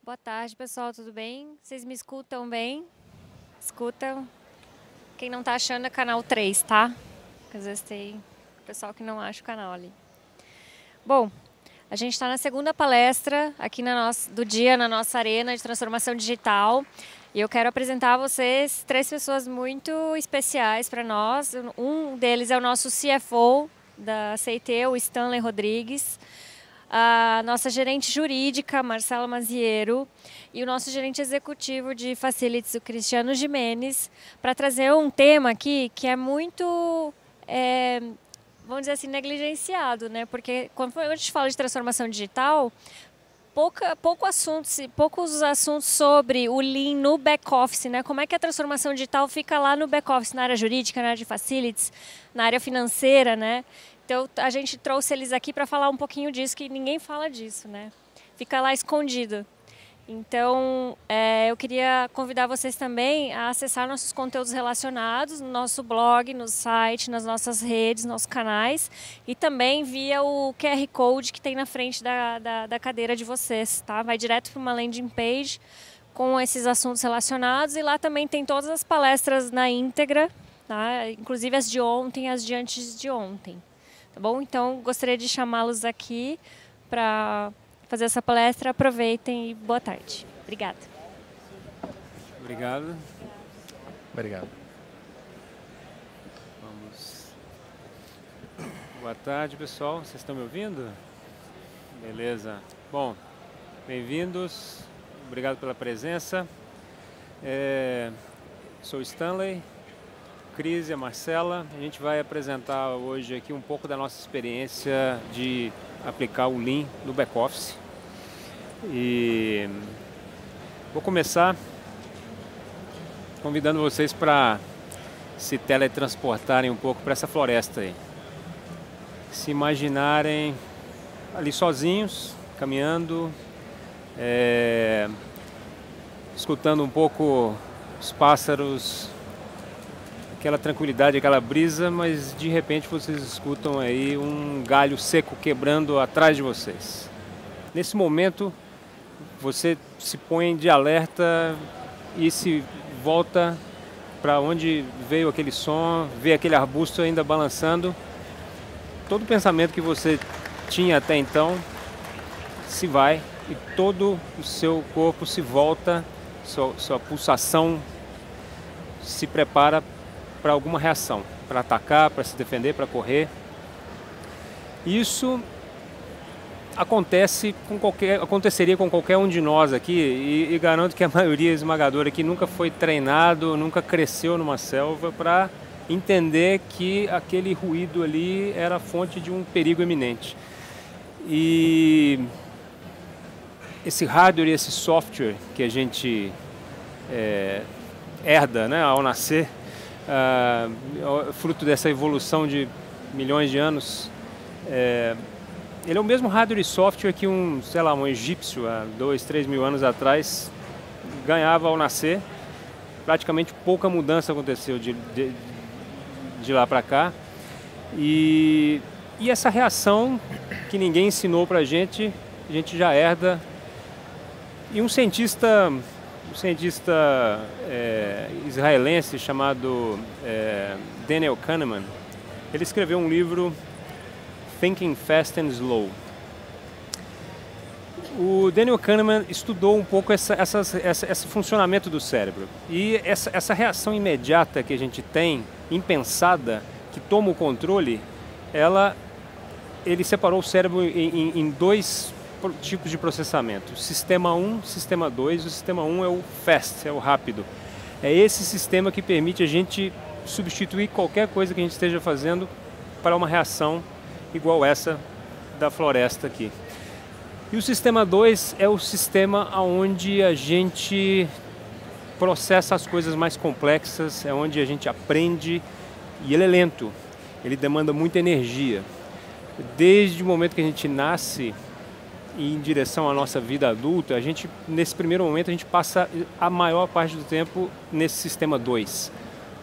Boa tarde, pessoal, tudo bem? Vocês me escutam bem? Escutam? Quem não tá achando é canal 3, tá? Porque às vezes tem pessoal que não acha o canal ali. Bom, a gente está na segunda palestra aqui do dia na nossa arena de transformação digital. E eu quero apresentar a vocês três pessoas muito especiais para nós. Um deles é o nosso CFO da CIT, o Stanley Rodrigues. A nossa gerente jurídica, Marcela Maziero, e o nosso gerente executivo de Facilities, o Cristiano Jimenez, para trazer um tema aqui que é muito, vamos dizer assim, negligenciado, né? Porque quando a gente fala de transformação digital, poucos assuntos sobre o Lean no back-office, né? Como é que a transformação digital fica lá no back-office, na área jurídica, na área de Facilities, na área financeira, né? Então, a gente trouxe eles aqui para falar um pouquinho disso, que ninguém fala disso, né? Fica lá escondido. Então, eu queria convidar vocês também a acessar nossos conteúdos relacionados no nosso blog, no site, nas nossas redes, nossos canais e também via o QR Code que tem na frente da cadeira de vocês, tá? Vai direto para uma landing page com esses assuntos relacionados e lá também tem todas as palestras na íntegra, tá? Inclusive as de ontem e as de antes de ontem. Tá bom? Então, gostaria de chamá-los aqui para fazer essa palestra. Aproveitem e boa tarde. Obrigada. Obrigado. Obrigado. Vamos. Boa tarde, pessoal. Vocês estão me ouvindo? Beleza. Bom, bem-vindos. Obrigado pela presença. Sou o Stanley. Cris e a Marcela, a gente vai apresentar hoje aqui um pouco da nossa experiência de aplicar o Lean no back-office. E vou começar convidando vocês para se teletransportarem um pouco para essa floresta aí. Se imaginarem ali sozinhos, caminhando, escutando um pouco os pássaros, aquela tranquilidade, aquela brisa, mas de repente vocês escutam aí um galho seco quebrando atrás de vocês. Nesse momento, você se põe de alerta e se volta para onde veio aquele som, vê aquele arbusto ainda balançando. Todo o pensamento que você tinha até então se vai e todo o seu corpo se volta, sua pulsação se prepara para alguma reação, para atacar, para se defender, para correr. Isso aconteceria com qualquer um de nós aqui e garanto que a maioria esmagadora aqui nunca foi treinado, nunca cresceu numa selva para entender que aquele ruído ali era fonte de um perigo iminente. E esse hardware e esse software que a gente herda, né, ao nascer, fruto dessa evolução de milhões de anos, ele é o mesmo hardware e software que um egípcio há 2, 3 mil anos atrás ganhava ao nascer. Praticamente pouca mudança aconteceu de lá para cá. E essa reação que ninguém ensinou para a gente já herda. E um cientista israelense chamado Daniel Kahneman, ele escreveu um livro, Thinking Fast and Slow. O Daniel Kahneman estudou um pouco esse funcionamento do cérebro. E essa reação imediata que a gente tem, impensada, que toma o controle, ele separou o cérebro em dois tipos de processamento. Sistema 1, Sistema 2. O Sistema 1 é o fast, é o rápido. É esse sistema que permite a gente substituir qualquer coisa que a gente esteja fazendo para uma reação igual essa da floresta aqui. E o Sistema 2 é o sistema onde a gente processa as coisas mais complexas, é onde a gente aprende, e ele é lento, ele demanda muita energia. Desde o momento que a gente nasce em direção à nossa vida adulta, nesse primeiro momento a gente passa a maior parte do tempo nesse Sistema 2.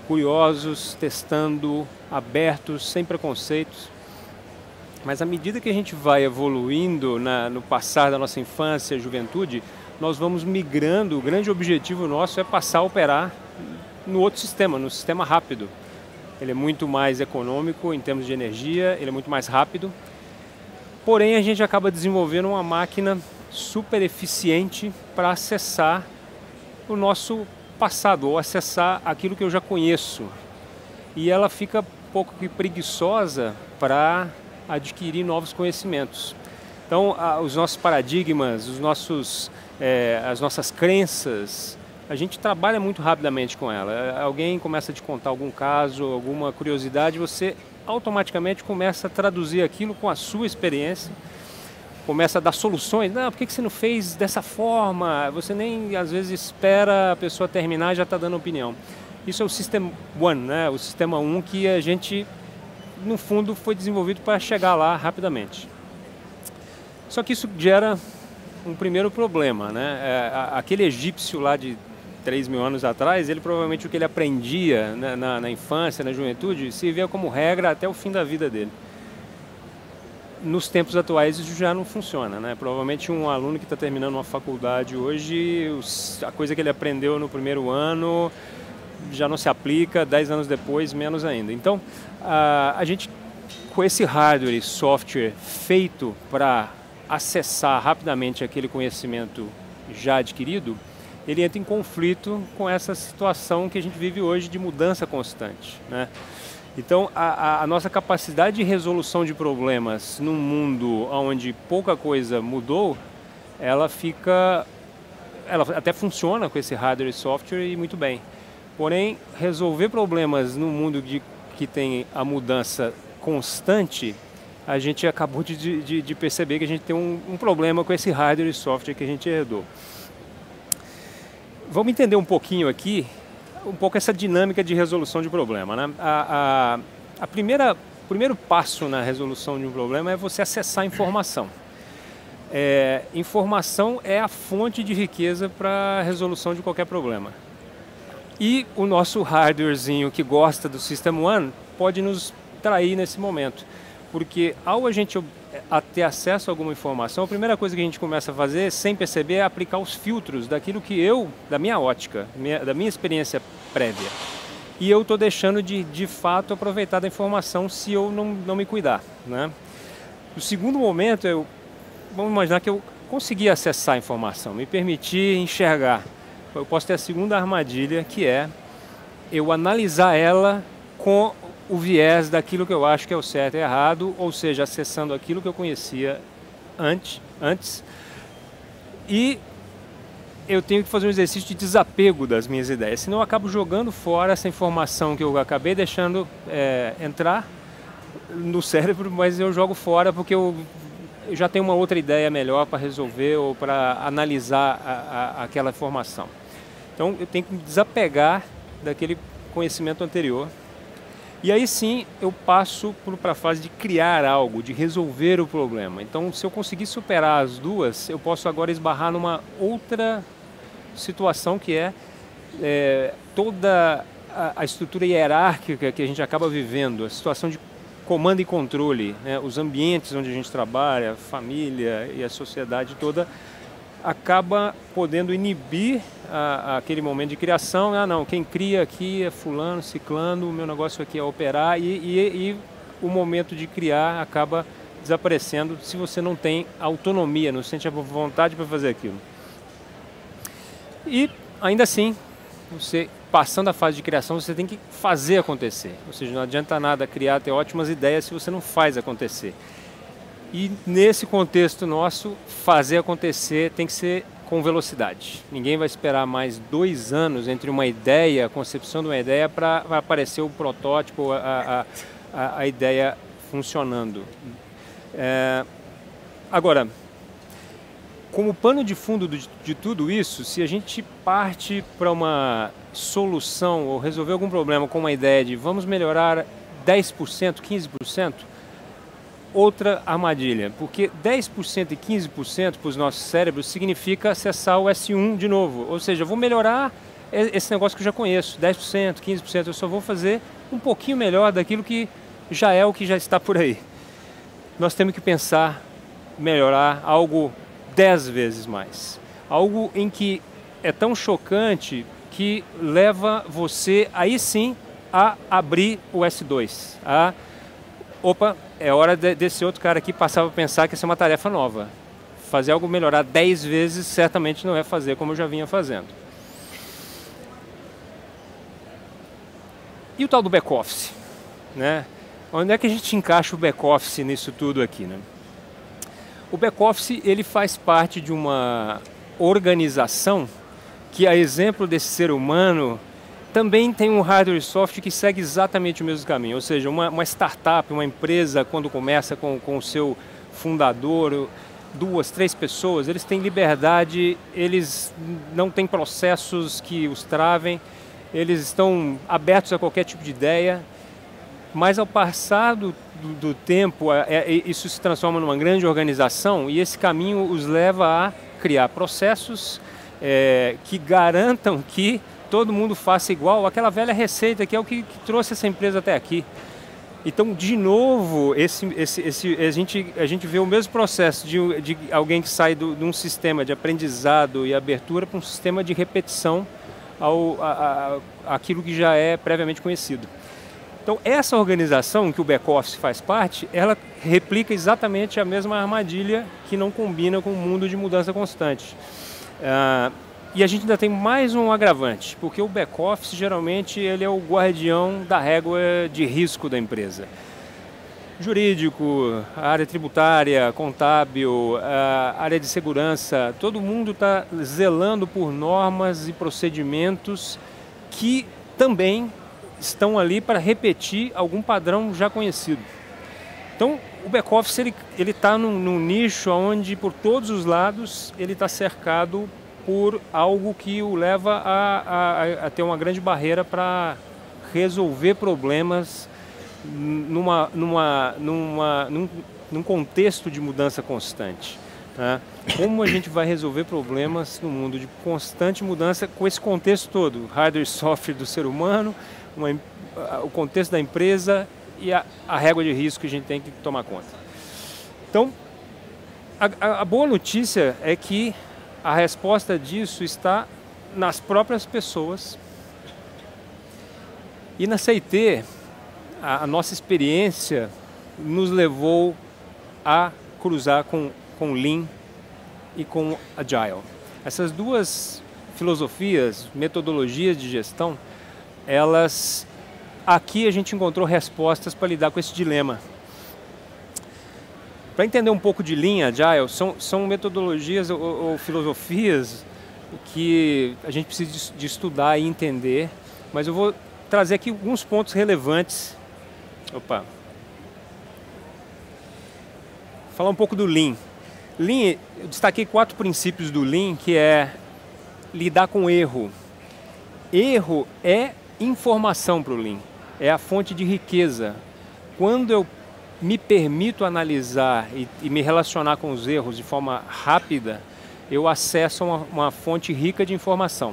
Curiosos, testando, abertos, sem preconceitos. Mas à medida que a gente vai evoluindo no passar da nossa infância, juventude, nós vamos migrando. O grande objetivo nosso é passar a operar no outro sistema, no sistema rápido. Ele é muito mais econômico em termos de energia, ele é muito mais rápido. Porém, a gente acaba desenvolvendo uma máquina super eficiente para acessar o nosso passado, ou acessar aquilo que eu já conheço. E ela fica um pouco preguiçosa para adquirir novos conhecimentos. Então, os nossos paradigmas, as nossas crenças, a gente trabalha muito rapidamente com ela. Alguém começa a te contar algum caso, alguma curiosidade, você automaticamente começa a traduzir aquilo com a sua experiência, começa a dar soluções. Não, por que você não fez dessa forma? Você nem, às vezes, espera a pessoa terminar e já está dando opinião. Isso é o System 1, né? O Sistema 1 que a gente, no fundo, foi desenvolvido para chegar lá rapidamente. Só que isso gera um primeiro problema, né? Aquele egípcio lá de 3.000 anos atrás, ele provavelmente o que ele aprendia na infância, na juventude, servia como regra até o fim da vida dele. Nos tempos atuais isso já não funciona, né? Provavelmente um aluno que está terminando uma faculdade hoje, a coisa que ele aprendeu no primeiro ano já não se aplica, 10 anos depois, menos ainda. Então, a gente, com esse hardware e software feito para acessar rapidamente aquele conhecimento já adquirido, ele entra em conflito com essa situação que a gente vive hoje de mudança constante, né? Então, a nossa capacidade de resolução de problemas num mundo onde pouca coisa mudou, ela até funciona com esse hardware e software e muito bem. Porém, resolver problemas num mundo que tem a mudança constante, a gente acabou de perceber que a gente tem um problema com esse hardware e software que a gente herdou. Vamos entender um pouquinho aqui, um pouco essa dinâmica de resolução de problema, né? O primeiro passo na resolução de um problema é você acessar a informação. Informação é a fonte de riqueza para a resolução de qualquer problema. E o nosso hardwarezinho que gosta do System 1 pode nos trair nesse momento. Porque ao a gente ter acesso a alguma informação, a primeira coisa que a gente começa a fazer, sem perceber, é aplicar os filtros daquilo que da minha ótica, da minha experiência prévia. E eu estou deixando de fato aproveitar da informação se eu não me cuidar, né? O segundo momento, vamos imaginar que eu consegui acessar a informação, me permitir enxergar. Eu posso ter a segunda armadilha, que é eu analisar ela com o viés daquilo que eu acho que é o certo e errado, ou seja, acessando aquilo que eu conhecia antes, e eu tenho que fazer um exercício de desapego das minhas ideias, senão eu acabo jogando fora essa informação que eu acabei deixando entrar no cérebro, mas eu jogo fora porque eu já tenho uma outra ideia melhor para resolver ou para analisar aquela informação. Então eu tenho que me desapegar daquele conhecimento anterior. E aí sim eu passo para a fase de criar algo, de resolver o problema. Então se eu conseguir superar as duas, eu posso agora esbarrar numa outra situação que toda a estrutura hierárquica que a gente acaba vivendo, a situação de comando e controle, né? Os ambientes onde a gente trabalha, a família e a sociedade toda, acaba podendo inibir aquele momento de criação. Não, quem cria aqui é fulano, ciclano, o meu negócio aqui é operar, e o momento de criar acaba desaparecendo se você não tem autonomia, não sente a vontade para fazer aquilo. E ainda assim, você passando a fase de criação, você tem que fazer acontecer. Ou seja, não adianta nada criar, ter ótimas ideias se você não faz acontecer. E nesse contexto nosso, fazer acontecer tem que ser com velocidade. Ninguém vai esperar mais 2 anos entre uma ideia, a concepção de uma ideia, para aparecer o protótipo, a ideia funcionando. Agora, como pano de fundo de tudo isso, se a gente parte para uma solução ou resolver algum problema com uma ideia de vamos melhorar 10%, 15%, outra armadilha, porque 10% e 15% para os nossos cérebros significa acessar o S1 de novo, ou seja, eu vou melhorar esse negócio que eu já conheço, 10%, 15%, eu só vou fazer um pouquinho melhor daquilo que já é o que já está por aí. Nós temos que pensar, melhorar algo 10 vezes mais, Algo em que é tão chocante que leva você, aí sim, a abrir o S2. Opa, é hora desse outro cara aqui passar a pensar que essa é uma tarefa nova. Fazer algo melhorar 10 vezes certamente não é fazer como eu já vinha fazendo. E o tal do back-office, né? Onde é que a gente encaixa o back-office nisso tudo aqui, né? O back-office, ele faz parte de uma organização que, a exemplo desse ser humano, também tem um hardware e software que segue exatamente o mesmo caminho. Ou seja, uma startup, uma empresa, quando começa com o seu fundador, 2, 3 pessoas, eles têm liberdade, eles não têm processos que os travem, eles estão abertos a qualquer tipo de ideia, mas ao passar do tempo, isso se transforma numa grande organização e esse caminho os leva a criar processos que garantam que todo mundo faça igual, aquela velha receita que é o que trouxe essa empresa até aqui. Então, de novo, a gente vê o mesmo processo de alguém que sai de um sistema de aprendizado e abertura para um sistema de repetição aquilo que já é previamente conhecido. Então, essa organização que o back-office faz parte, ela replica exatamente a mesma armadilha que não combina com o mundo de mudança constante. E a gente ainda tem mais um agravante, porque o back-office, geralmente, ele é o guardião da régua de risco da empresa. Jurídico, área tributária, contábil, área de segurança, todo mundo está zelando por normas e procedimentos que também estão ali para repetir algum padrão já conhecido. Então, o back-office ele está num nicho onde, por todos os lados, ele está cercado por algo que o leva a ter uma grande barreira para resolver problemas num contexto de mudança constante. Tá? Como a gente vai resolver problemas no mundo de constante mudança com esse contexto todo, hardware e software do ser humano, o contexto da empresa e a régua de risco que a gente tem que tomar conta. Então, a boa notícia é que a resposta disso está nas próprias pessoas. E na CIT, a nossa experiência nos levou a cruzar com Lean e com Agile. Essas duas filosofias, metodologias de gestão, aqui a gente encontrou respostas para lidar com esse dilema. Para entender um pouco de Lean e Agile, são metodologias ou filosofias que a gente precisa de estudar e entender, mas eu vou trazer aqui alguns pontos relevantes. Falar um pouco do Lean. Lean, eu destaquei 4 princípios do Lean, que é lidar com erro. Erro é informação para o Lean, é a fonte de riqueza. Quando eu me permito analisar e me relacionar com os erros de forma rápida, eu acesso uma fonte rica de informação.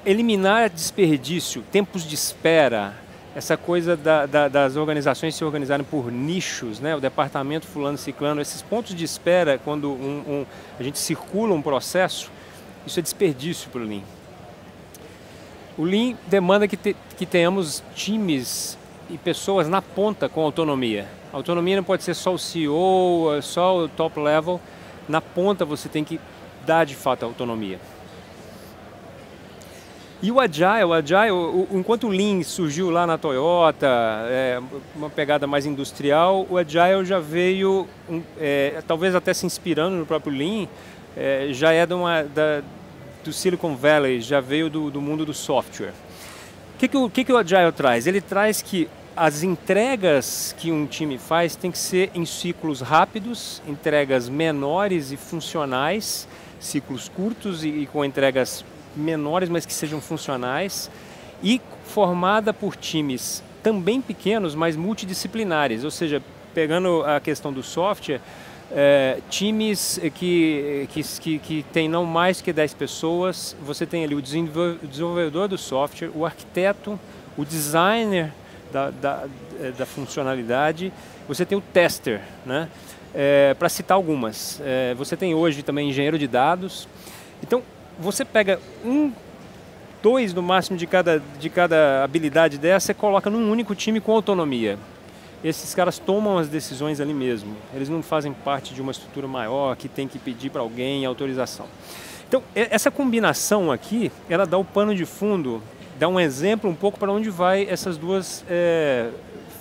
Eliminar desperdício, tempos de espera, essa coisa das organizações se organizarem por nichos, né? O departamento fulano, ciclano, esses pontos de espera, quando a gente circula um processo, isso é desperdício para o Lean. O Lean demanda que tenhamos times e pessoas na ponta com autonomia. A autonomia não pode ser só o CEO, só o top level. Na ponta você tem que dar de fato a autonomia. E o Agile, enquanto o Lean surgiu lá na Toyota, uma pegada mais industrial, o Agile já veio, talvez até se inspirando no próprio Lean, já é do Silicon Valley, já veio do mundo do software. O que o Agile traz? Ele traz que as entregas que um time faz tem que ser em ciclos rápidos, entregas menores e funcionais, ciclos curtos e com entregas menores, mas que sejam funcionais, e formada por times também pequenos, mas multidisciplinares, ou seja, pegando a questão do software, times que tem não mais que 10 pessoas, você tem ali o desenvolvedor do software, o arquiteto, o designer da funcionalidade, você tem o tester, né? para citar algumas. Você tem hoje também engenheiro de dados. Então, você pega dois no máximo de cada habilidade dessa e coloca num único time com autonomia. Esses caras tomam as decisões ali mesmo. Eles não fazem parte de uma estrutura maior que tem que pedir para alguém autorização. Então, essa combinação aqui, ela dá o pano de fundo, dá um exemplo um pouco para onde vai essas duas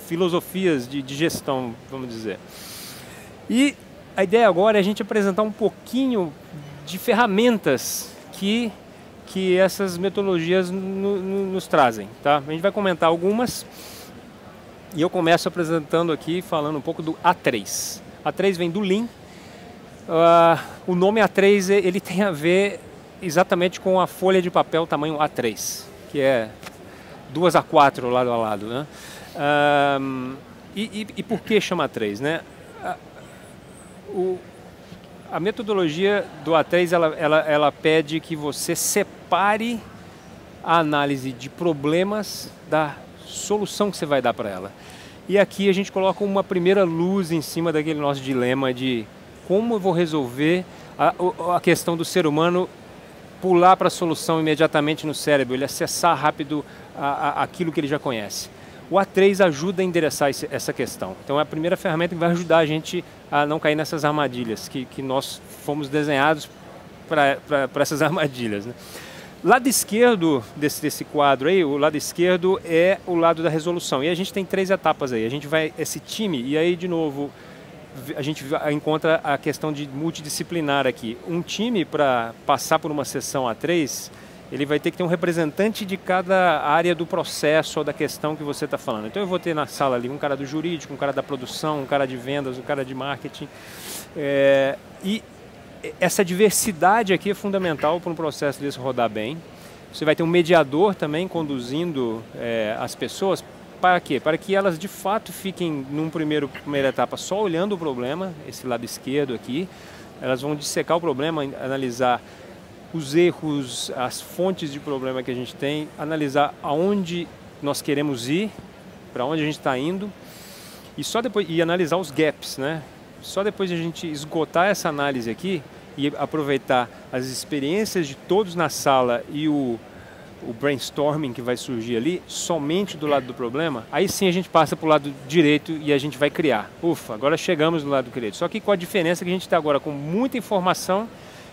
filosofias de gestão, vamos dizer. E a ideia agora é a gente apresentar um pouquinho de ferramentas que essas metodologias nos trazem. Tá? A gente vai comentar algumas. E eu começo apresentando aqui, falando um pouco do A3. A3 vem do Lean. O nome A3 ele tem a ver exatamente com a folha de papel tamanho A3, que é 2 A4 lado a lado. Né? E por que chama A3? Né? A metodologia do A3 ela pede que você separe a análise de problemas da solução que você vai dar para ela. E aqui a gente coloca uma primeira luz em cima daquele nosso dilema de como eu vou resolver a questão do ser humano pular para a solução imediatamente no cérebro, ele acessar rápido aquilo que ele já conhece. O A3 ajuda a endereçar essa questão. Então é a primeira ferramenta que vai ajudar a gente a não cair nessas armadilhas, que nós fomos desenhados para essas armadilhas. Né? Lado esquerdo desse quadro aí, o lado esquerdo é o lado da resolução. E a gente tem 3 etapas aí. A gente vai, esse time, e aí de novo, a gente encontra a questão de multidisciplinar aqui. Um time, para passar por uma sessão A3, ele vai ter que ter um representante de cada área do processo ou da questão que você está falando. Então eu vou ter na sala ali um cara do jurídico, um cara da produção, um cara de vendas, um cara de marketing. E essa diversidade aqui é fundamental para um processo desse rodar bem. Você vai ter um mediador também conduzindo as pessoas. Para quê? Para que elas de fato fiquem numa primeira etapa só olhando o problema, esse lado esquerdo aqui. Elas vão dissecar o problema, analisar os erros, as fontes de problema que a gente tem, analisar aonde nós queremos ir, para onde a gente está indo, e só depois analisar os gaps, né? Só depois de a gente esgotar essa análise aqui e aproveitar as experiências de todos na sala e o brainstorming que vai surgir ali, somente do lado do problema, aí sim a gente passa para o lado direito e a gente vai criar. Ufa, agora chegamos no lado direito. Só que com a diferença que a gente está agora com muita informação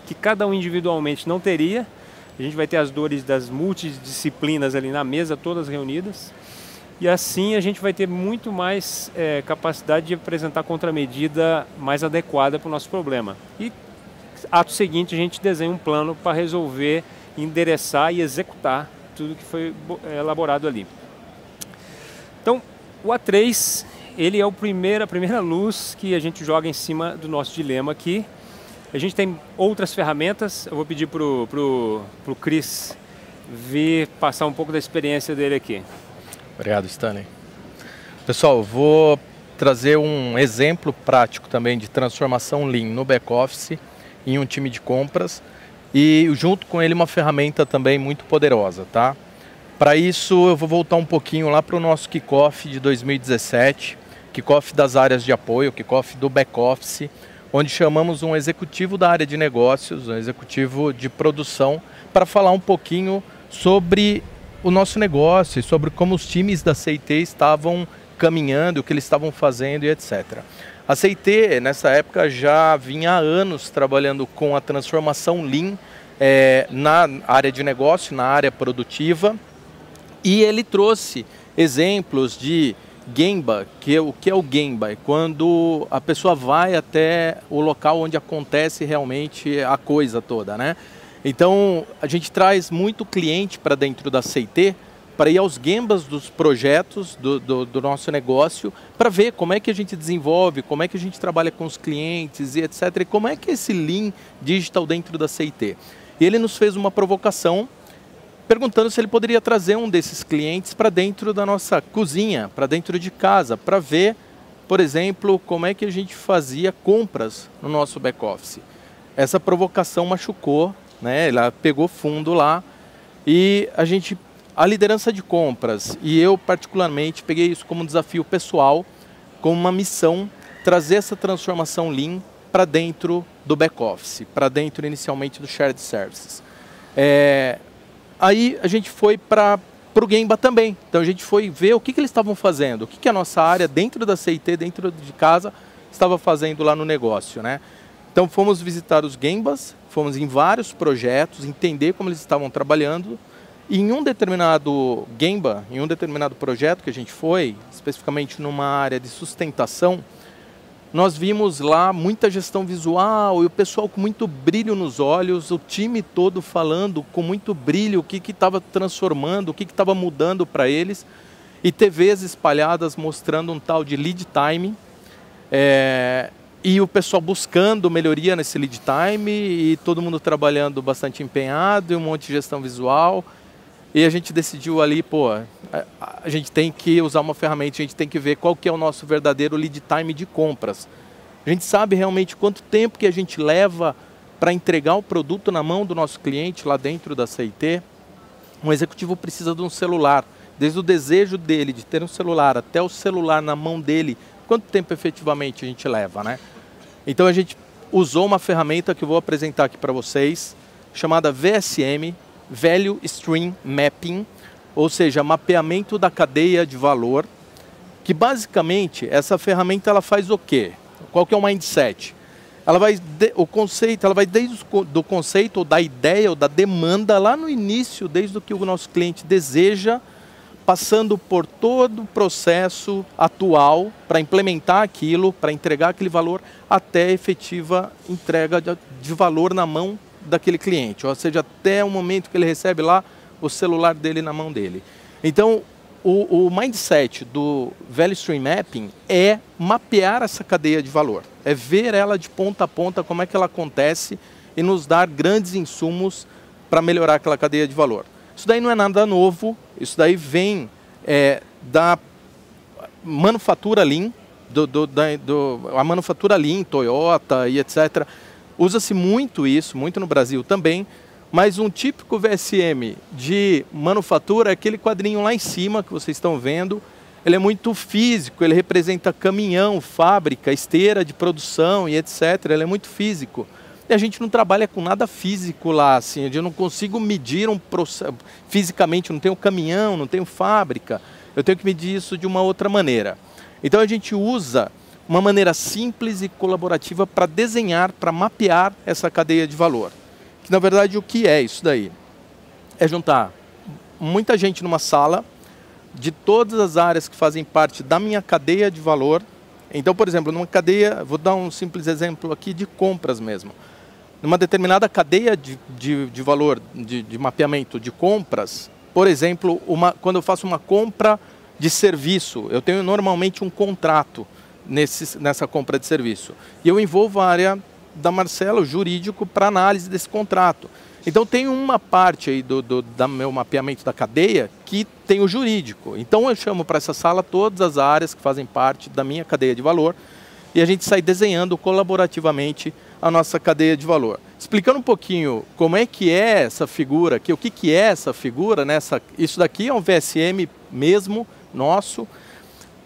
que cada um individualmente não teria. A gente vai ter as dores das multidisciplinas ali na mesa, todas reunidas. E assim a gente vai ter muito mais capacidade de apresentar contramedida mais adequada para o nosso problema. E ato seguinte a gente desenha um plano para resolver, endereçar e executar tudo que foi elaborado ali. Então, o A3, ele é a primeira luz que a gente joga em cima do nosso dilema aqui. A gente tem outras ferramentas, eu vou pedir para o Chris vir passar um pouco da experiência dele aqui. Obrigado, Stanley. Pessoal, eu vou trazer um exemplo prático também de transformação Lean no back-office em um time de compras e junto com ele uma ferramenta também muito poderosa, tá? Para isso eu vou voltar um pouquinho lá para o nosso kickoff de 2017, kickoff das áreas de apoio, kickoff do back-office, onde chamamos um executivo da área de negócios, um executivo de produção, para falar um pouquinho sobre o nosso negócio e sobre como os times da CIT estavam caminhando, o que eles estavam fazendo e etc. A CIT, nessa época, já vinha há anos trabalhando com a transformação Lean na área de negócio, na área produtiva, e ele trouxe exemplos de Gemba, o que é o Gemba? É quando a pessoa vai até o local onde acontece realmente a coisa toda, né? Então, a gente traz muito cliente para dentro da CIT para ir aos Gembas dos projetos do nosso negócio, para ver como é que a gente desenvolve, como é que a gente trabalha com os clientes e etc. E como é que é esse Lean Digital dentro da CIT. E ele nos fez uma provocação, perguntando se ele poderia trazer um desses clientes para dentro da nossa cozinha, para dentro de casa, para ver, por exemplo, como é que a gente fazia compras no nosso back-office. Essa provocação machucou, né? Ela pegou fundo lá e a liderança de compras, e eu particularmente peguei isso como um desafio pessoal, como uma missão, trazer essa transformação Lean para dentro do back-office, para dentro inicialmente do Shared Services. Aí a gente foi para o Gemba também. Então a gente foi ver o que eles estavam fazendo, o que a nossa área dentro da CIT, dentro de casa, estava fazendo lá no negócio, né? Então fomos visitar os Gembas, fomos em vários projetos, entender como eles estavam trabalhando. E em um determinado Gemba, em um determinado projeto que a gente foi, especificamente numa área de sustentação, nós vimos lá muita gestão visual e o pessoal com muito brilho nos olhos, o time todo falando com muito brilho o que estava transformando, o que estava mudando para eles, e TVs espalhadas mostrando um tal de lead time, e o pessoal buscando melhoria nesse lead time, e todo mundo trabalhando bastante empenhado, e um monte de gestão visual. E a gente decidiu ali, pô, a gente tem que usar uma ferramenta, a gente tem que ver qual que é o nosso verdadeiro lead time de compras. A gente sabe realmente quanto tempo que a gente leva para entregar o produto na mão do nosso cliente lá dentro da CIT. Um executivo precisa de um celular. Desde o desejo dele de ter um celular até o celular na mão dele, quanto tempo efetivamente a gente leva, né? Então a gente usou uma ferramenta que eu vou apresentar aqui para vocês, chamada VSM, Value Stream Mapping, ou seja, mapeamento da cadeia de valor, que basicamente essa ferramenta ela faz o quê? Qual que é o mindset? Ela vai desde o conceito, ou da ideia, ou da demanda, lá no início, desde o que o nosso cliente deseja, passando por todo o processo atual para implementar aquilo, para entregar aquele valor, até a efetiva entrega de valor na mão daquele cliente, ou seja, até o momento que ele recebe lá o celular dele na mão dele. Então, o mindset do Value Stream Mapping é mapear essa cadeia de valor, é ver ela de ponta a ponta, como é que ela acontece e nos dar grandes insumos para melhorar aquela cadeia de valor. Isso daí não é nada novo, isso daí vem da manufatura Lean, a manufatura Lean, Toyota e etc., usa-se muito isso, muito no Brasil também, mas um típico VSM de manufatura é aquele quadrinho lá em cima que vocês estão vendo. Ele é muito físico, ele representa caminhão, fábrica, esteira de produção e etc. Ele é muito físico. E a gente não trabalha com nada físico lá, assim, eu não consigo medir um processo fisicamente, não tenho caminhão, não tenho fábrica, eu tenho que medir isso de uma outra maneira. Então a gente usa uma maneira simples e colaborativa para desenhar, para mapear essa cadeia de valor. Que na verdade o que é isso daí? É juntar muita gente numa sala, de todas as áreas que fazem parte da minha cadeia de valor. Então, por exemplo, numa cadeia, vou dar um simples exemplo aqui de compras mesmo. Numa determinada cadeia de valor, de mapeamento de compras, por exemplo, quando eu faço uma compra de serviço, eu tenho normalmente um contrato nessa compra de serviço. E eu envolvo a área da Marcela, o jurídico, para análise desse contrato. Então tem uma parte aí do meu mapeamento da cadeia que tem o jurídico. Então eu chamo para essa sala todas as áreas que fazem parte da minha cadeia de valor e a gente sai desenhando colaborativamente a nossa cadeia de valor. Explicando um pouquinho como é que é essa figura aqui, o que é essa figura, né? Isso daqui é um VSM mesmo, nosso.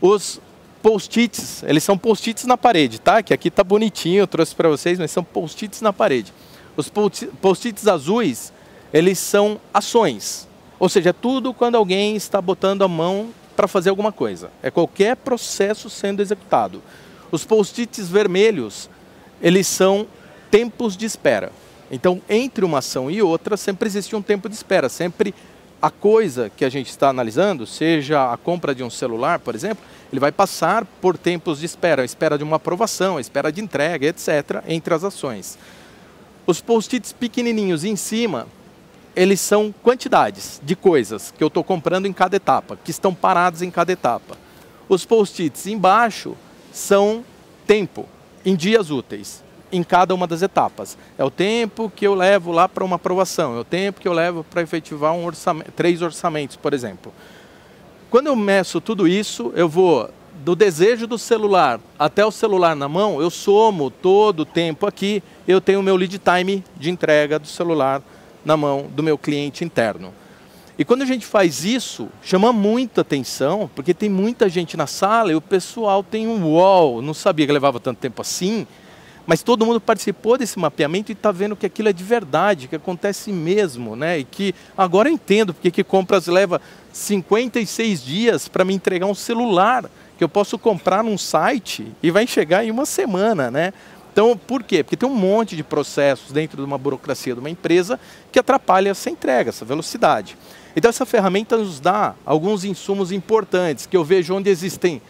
Os post-its, eles são post-its na parede, tá? Que aqui tá bonitinho, eu trouxe para vocês, mas são post-its na parede. Os post-its azuis, eles são ações. Ou seja, é tudo quando alguém está botando a mão para fazer alguma coisa. É qualquer processo sendo executado. Os post-its vermelhos, eles são tempos de espera. Então, entre uma ação e outra, sempre existe um tempo de espera. Sempre a coisa que a gente está analisando, seja a compra de um celular, por exemplo, ele vai passar por tempos de espera. A espera de uma aprovação, a espera de entrega, etc., entre as ações. Os post-its pequenininhos em cima, eles são quantidades de coisas que eu estou comprando em cada etapa, que estão parados em cada etapa. Os post-its embaixo são tempo, em dias úteis, em cada uma das etapas. É o tempo que eu levo lá para uma aprovação, é o tempo que eu levo para efetivar 3 orçamentos, por exemplo. Quando eu meço tudo isso, eu vou do desejo do celular até o celular na mão, eu somo todo o tempo aqui, eu tenho o meu lead time de entrega do celular na mão do meu cliente interno. E quando a gente faz isso, chama muita atenção, porque tem muita gente na sala e o pessoal tem um uau, não sabia que levava tanto tempo assim, mas todo mundo participou desse mapeamento e está vendo que aquilo é de verdade, que acontece mesmo, né? E que agora eu entendo porque que compras leva 56 dias para me entregar um celular, que eu posso comprar num site e vai chegar em uma semana, né? Então, por quê? Porque tem um monte de processos dentro de uma burocracia de uma empresa que atrapalha essa entrega, essa velocidade. Então, essa ferramenta nos dá alguns insumos importantes, que eu vejo onde existem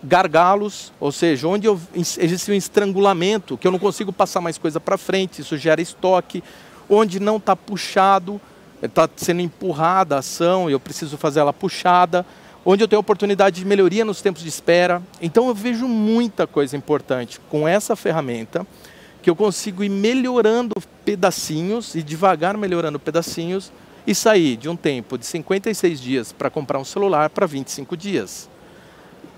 gargalos, ou seja, onde existe um estrangulamento, que eu não consigo passar mais coisa para frente, isso gera estoque, onde não está puxado, está sendo empurrada a ação e eu preciso fazer ela puxada, onde eu tenho oportunidade de melhoria nos tempos de espera. Então eu vejo muita coisa importante com essa ferramenta, que eu consigo ir melhorando pedacinhos e devagar melhorando pedacinhos e sair de um tempo de 56 dias para comprar um celular para 25 dias.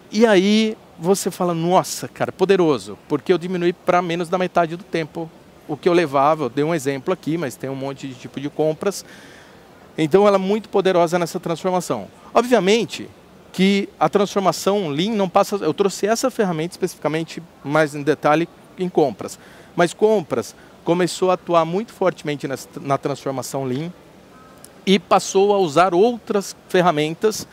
E aí você fala, nossa, cara, poderoso, porque eu diminui para menos da metade do tempo o que eu levava. Eu dei um exemplo aqui, mas tem um monte de tipo de compras. Então ela é muito poderosa nessa transformação. Obviamente que a transformação Lean não passa... Eu trouxe essa ferramenta especificamente mais em detalhe em compras. Mas compras começou a atuar muito fortemente na transformação Lean e passou a usar outras ferramentas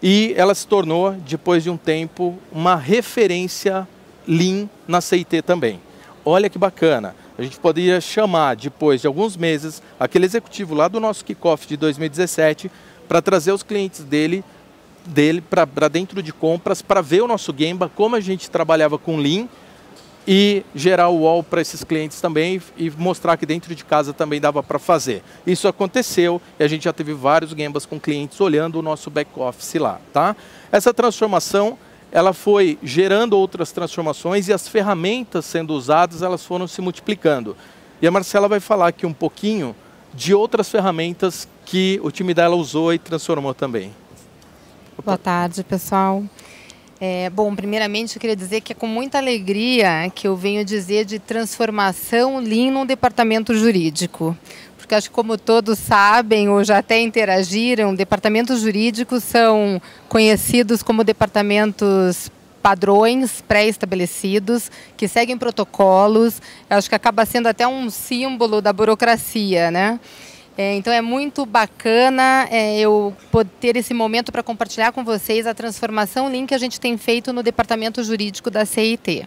e ela se tornou, depois de um tempo, uma referência Lean na CIT também. Olha que bacana. A gente poderia chamar, depois de alguns meses, aquele executivo lá do nosso kickoff de 2017 para trazer os clientes dele para dentro de compras, para ver o nosso Gemba, como a gente trabalhava com Lean e gerar o wall para esses clientes também e mostrar que dentro de casa também dava para fazer. Isso aconteceu e a gente já teve vários Gembas com clientes olhando o nosso back-office lá, tá? Essa transformação, ela foi gerando outras transformações e as ferramentas sendo usadas, elas foram se multiplicando. E a Marcela vai falar aqui um pouquinho de outras ferramentas que o time dela usou e transformou também. Boa tarde, pessoal. Bom, primeiramente eu queria dizer que é com muita alegria que eu venho dizer de transformação Lean no departamento jurídico. Porque acho que como todos sabem ou já até interagiram, departamentos jurídicos são conhecidos como departamentos padrões pré-estabelecidos, que seguem protocolos. Acho que acaba sendo até um símbolo da burocracia, né? Então é muito bacana eu poder ter esse momento para compartilhar com vocês a transformação Lean que a gente tem feito no departamento jurídico da CIT.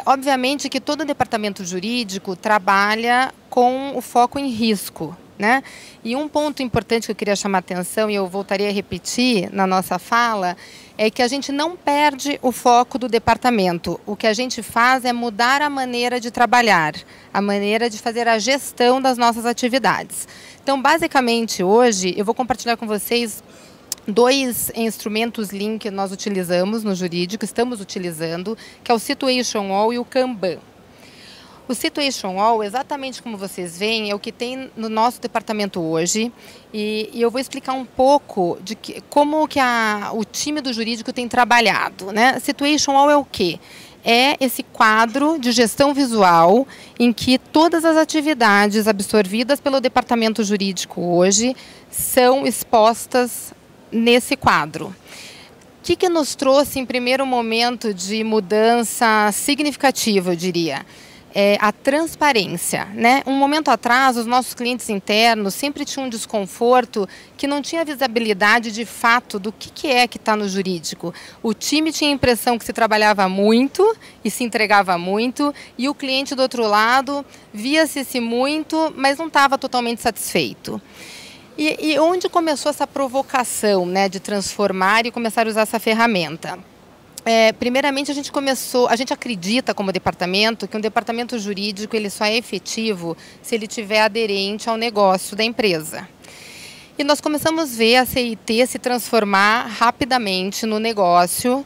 Obviamente que todo departamento jurídico trabalha com o foco em risco, né? E um ponto importante que eu queria chamar a atenção, e eu voltaria a repetir na nossa fala, é que a gente não perde o foco do departamento. O que a gente faz é mudar a maneira de trabalhar, a maneira de fazer a gestão das nossas atividades. Então, basicamente, hoje, eu vou compartilhar com vocês dois instrumentos Lean que nós utilizamos no jurídico, estamos utilizando, que é o Situation Wall e o Kanban. O Situation Wall, exatamente como vocês veem, é o que tem no nosso departamento hoje. E eu vou explicar um pouco de como que o time do jurídico tem trabalhado, né? Situation Wall é o quê? É esse quadro de gestão visual em que todas as atividades absorvidas pelo departamento jurídico hoje são expostas nesse quadro. O que nos trouxe em primeiro momento de mudança significativa, eu diria? A transparência, né? Um momento atrás, os nossos clientes internos sempre tinham um desconforto que não tinha visibilidade de fato do que é que está no jurídico. O time tinha a impressão que se trabalhava muito e se entregava muito, e o cliente do outro lado via-se esse muito, mas não estava totalmente satisfeito. E onde começou essa provocação, né, de transformar e começar a usar essa ferramenta? Primeiramente, a gente acredita como departamento que um departamento jurídico ele só é efetivo se ele estiver aderente ao negócio da empresa. E nós começamos a ver a CIT se transformar rapidamente no negócio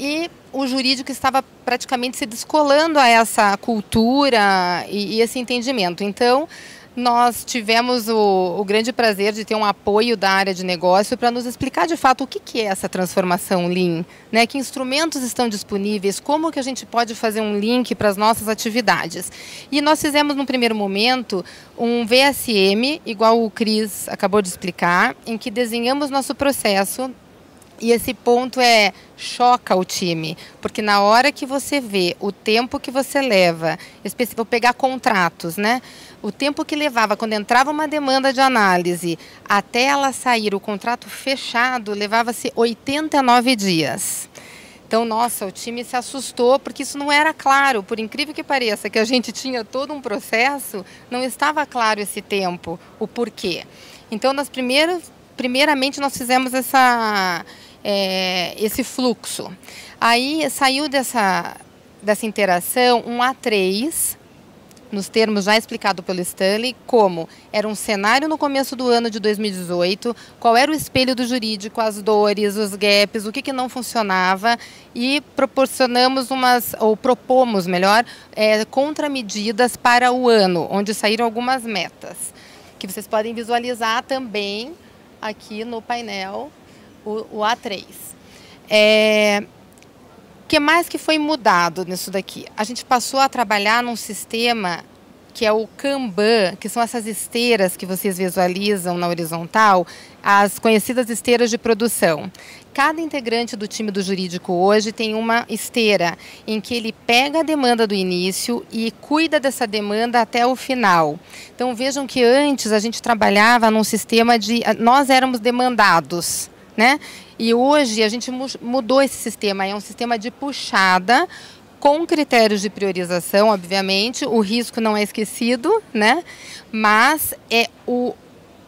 e o jurídico estava praticamente se descolando a essa cultura e esse entendimento. Então, nós tivemos o grande prazer de ter um apoio da área de negócio para nos explicar de fato o que é essa transformação Lean, né? Que instrumentos estão disponíveis, como que a gente pode fazer um link para as nossas atividades. E nós fizemos no primeiro momento um VSM, igual o Cris acabou de explicar, em que desenhamos nosso processo. E esse ponto choca o time, porque na hora que você vê o tempo que você leva, vou pegar contratos, né? O tempo que levava quando entrava uma demanda de análise até ela sair, o contrato fechado, levava-se 89 dias. Então, nossa, o time se assustou porque isso não era claro. Por incrível que pareça, que a gente tinha todo um processo, não estava claro esse tempo, o porquê. Então, primeiramente, nós fizemos esse fluxo. Aí saiu dessa interação um A3, nos termos já explicado pelo Stanley, como era um cenário no começo do ano de 2018, qual era o espelho do jurídico, as dores, os gaps, o que não funcionava, e propomos, contramedidas para o ano, onde saíram algumas metas, que vocês podem visualizar também aqui no painel, o A3. O que mais que foi mudado nisso daqui? A gente passou a trabalhar num sistema que é o Kanban, que são essas esteiras que vocês visualizam na horizontal, as conhecidas esteiras de produção. Cada integrante do time do jurídico hoje tem uma esteira em que ele pega a demanda do início e cuida dessa demanda até o final. Então vejam que antes a gente trabalhava num sistema nós éramos demandados, né? E hoje a gente mudou esse sistema, é um sistema de puxada, com critérios de priorização, obviamente, o risco não é esquecido, né? Mas é o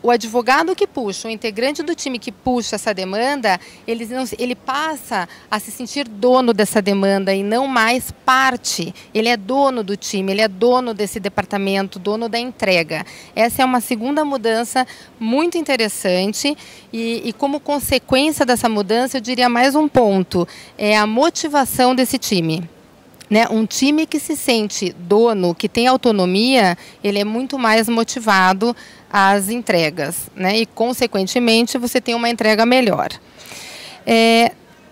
advogado que puxa, o integrante do time que puxa essa demanda, ele passa a se sentir dono dessa demanda e não mais parte. Ele é dono do time, ele é dono desse departamento, dono da entrega. Essa é uma segunda mudança muito interessante e como consequência dessa mudança, eu diria mais um ponto, é a motivação desse time. Né? Um time que se sente dono, que tem autonomia, ele é muito mais motivado às entregas, né? E, consequentemente, você tem uma entrega melhor.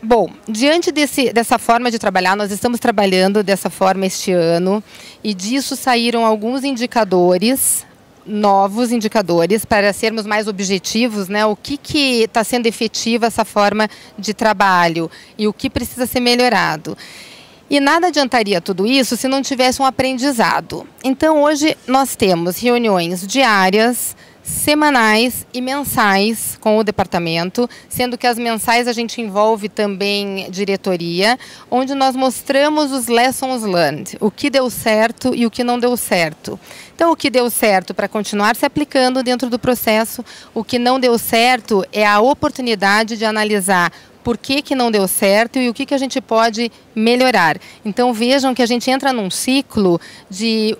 Bom, diante dessa forma de trabalhar, nós estamos trabalhando dessa forma este ano e disso saíram alguns indicadores, novos indicadores, para sermos mais objetivos, né? O que está sendo efetiva essa forma de trabalho e o que precisa ser melhorado. E nada adiantaria tudo isso se não tivesse um aprendizado. Então, hoje nós temos reuniões diárias, semanais e mensais com o departamento, sendo que as mensais a gente envolve também diretoria, onde nós mostramos os lessons learned, o que deu certo e o que não deu certo. Então, o que deu certo para continuar se aplicando dentro do processo, o que não deu certo é a oportunidade de analisar por que não deu certo e o que a gente pode melhorar. Então, vejam que a gente entra num ciclo de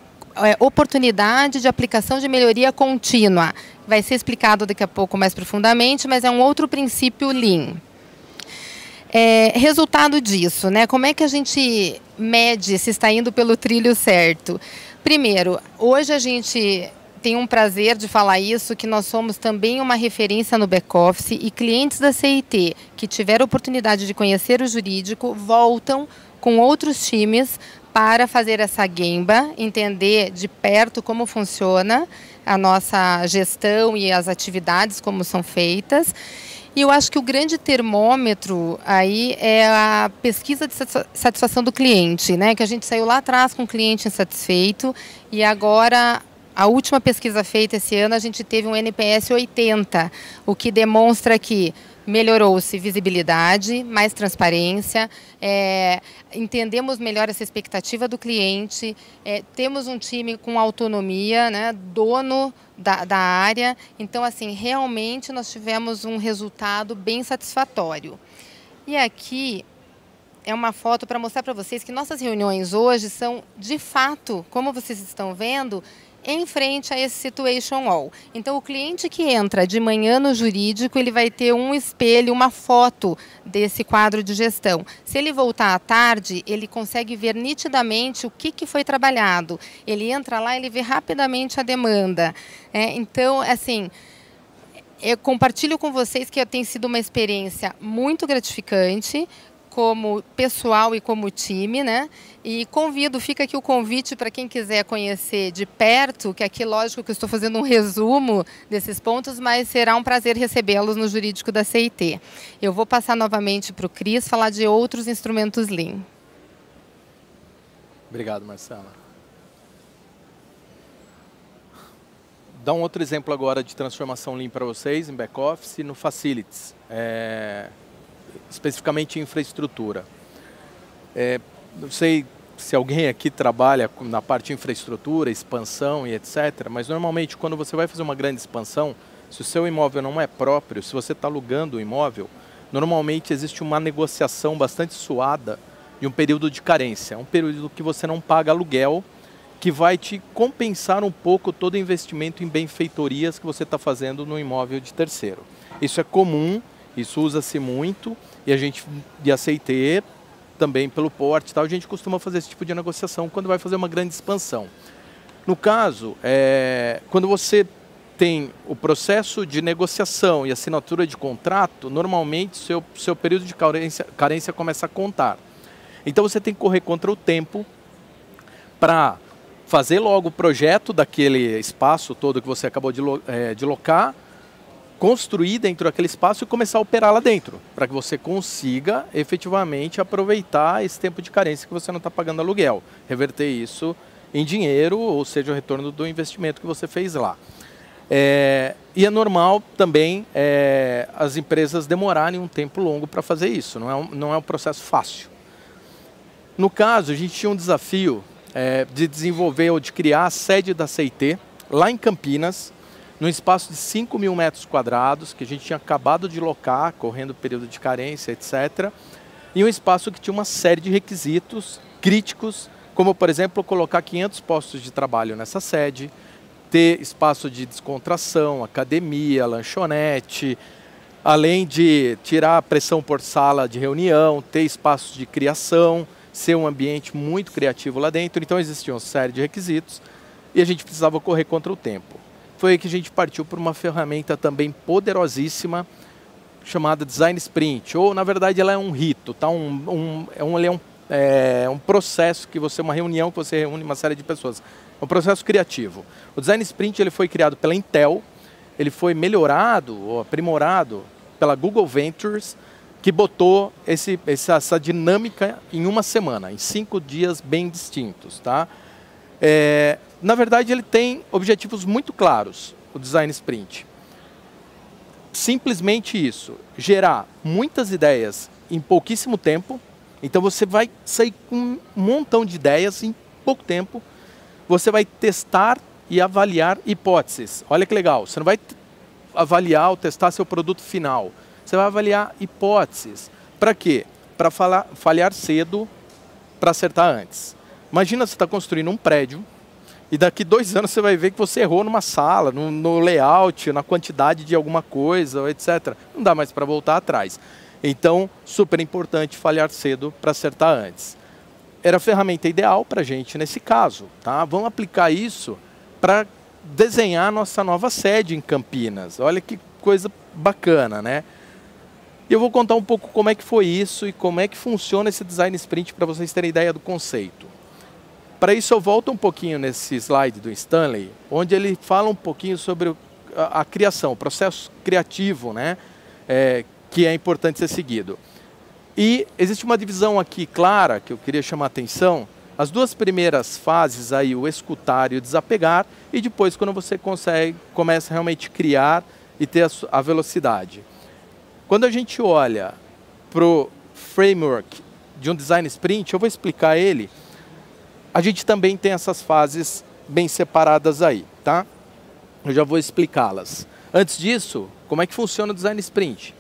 oportunidade de aplicação de melhoria contínua. Vai ser explicado daqui a pouco mais profundamente, mas é um outro princípio Lean. Resultado disso, né? Como é que a gente mede se está indo pelo trilho certo? Primeiro, hoje a gente tem um prazer de falar isso, que nós somos também uma referência no back-office e clientes da CIT que tiveram oportunidade de conhecer o jurídico voltam com outros times para fazer essa Gemba, entender de perto como funciona a nossa gestão e as atividades, como são feitas. E eu acho que o grande termômetro aí é a pesquisa de satisfação do cliente, né? Que a gente saiu lá atrás com o cliente insatisfeito e agora a última pesquisa feita esse ano, a gente teve um NPS 80, o que demonstra que melhorou-se visibilidade, mais transparência, entendemos melhor essa expectativa do cliente, temos um time com autonomia, né, dono da área. Então, assim, realmente nós tivemos um resultado bem satisfatório. E aqui é uma foto para mostrar para vocês que nossas reuniões hoje são, de fato, como vocês estão vendo, em frente a esse Situation All. Então, o cliente que entra de manhã no jurídico, ele vai ter um espelho, uma foto desse quadro de gestão. Se ele voltar à tarde, ele consegue ver nitidamente o que foi trabalhado. Ele entra lá, ele vê rapidamente a demanda. Então, assim, eu compartilho com vocês que tem sido uma experiência muito gratificante, como pessoal e como time, né? E fica aqui o convite para quem quiser conhecer de perto, que aqui, lógico que eu estou fazendo um resumo desses pontos, mas será um prazer recebê-los no jurídico da CIT. Eu vou passar novamente para o Cris falar de outros instrumentos Lean. Obrigado, Marcela. Dá um outro exemplo agora de transformação Lean para vocês, em back-office, no Facilities. Especificamente em infraestrutura. Não sei se alguém aqui trabalha na parte de infraestrutura, expansão e etc., mas normalmente quando você vai fazer uma grande expansão, se o seu imóvel não é próprio, se você está alugando o imóvel, normalmente existe uma negociação bastante suada de um período de carência, um período que você não paga aluguel, que vai te compensar um pouco todo o investimento em benfeitorias que você está fazendo no imóvel de terceiro. Isso é comum. Isso usa-se muito e a CIT, também pelo porte, a gente costuma fazer esse tipo de negociação quando vai fazer uma grande expansão. No caso, quando você tem o processo de negociação e assinatura de contrato, normalmente seu período de carência começa a contar. Então você tem que correr contra o tempo para fazer logo o projeto daquele espaço todo que você acabou de locar, construir dentro daquele espaço e começar a operar lá dentro, para que você consiga efetivamente aproveitar esse tempo de carência que você não está pagando aluguel, reverter isso em dinheiro, ou seja, o retorno do investimento que você fez lá. E é normal também as empresas demorarem um tempo longo para fazer isso, não é um processo fácil. No caso, a gente tinha um desafio de desenvolver ou de criar a sede da CIT lá em Campinas, num espaço de 5 mil metros quadrados, que a gente tinha acabado de locar, correndo o período de carência, etc. E um espaço que tinha uma série de requisitos críticos, como, por exemplo, colocar 500 postos de trabalho nessa sede, ter espaço de descontração, academia, lanchonete, além de tirar a pressão por sala de reunião, ter espaços de criação, ser um ambiente muito criativo lá dentro. Então, existia uma série de requisitos e a gente precisava correr contra o tempo. Foi aí que a gente partiu por uma ferramenta também poderosíssima chamada Design Sprint, ou na verdade ela é um rito, tá? É um processo uma reunião que você reúne uma série de pessoas. É um processo criativo. O Design Sprint ele foi criado pela Intel, ele foi melhorado ou aprimorado pela Google Ventures, que botou essa dinâmica em uma semana, em 5 dias bem distintos, tá? Na verdade, ele tem objetivos muito claros, o Design Sprint. Simplesmente isso, gerar muitas ideias em pouquíssimo tempo. Então, você vai sair com um montão de ideias em pouco tempo. Você vai testar e avaliar hipóteses. Olha que legal, você não vai avaliar ou testar seu produto final. Você vai avaliar hipóteses. Para quê? Para falhar cedo, para acertar antes. Imagina você está construindo um prédio e daqui 2 anos você vai ver que você errou numa sala, no layout, na quantidade de alguma coisa, etc. Não dá mais para voltar atrás. Então, super importante falhar cedo para acertar antes. Era a ferramenta ideal para a gente nesse caso. Tá? Vamos aplicar isso para desenhar nossa nova sede em Campinas. Olha que coisa bacana, né? E eu vou contar um pouco como é que foi isso e como é que funciona esse Design Sprint para vocês terem ideia do conceito. Para isso eu volto um pouquinho nesse slide do Stanley, onde ele fala um pouquinho sobre a criação, o processo criativo, né? Que é importante ser seguido. E existe uma divisão aqui clara, que eu queria chamar a atenção. As 2 primeiras fases, aí, o escutar e o desapegar, e depois quando você começa a realmente criar e ter a velocidade. Quando a gente olha para o framework de um Design Sprint, eu vou explicar ele, a gente também tem essas fases bem separadas aí, tá? Eu já vou explicá-las. Antes disso, como é que funciona o Design Sprint?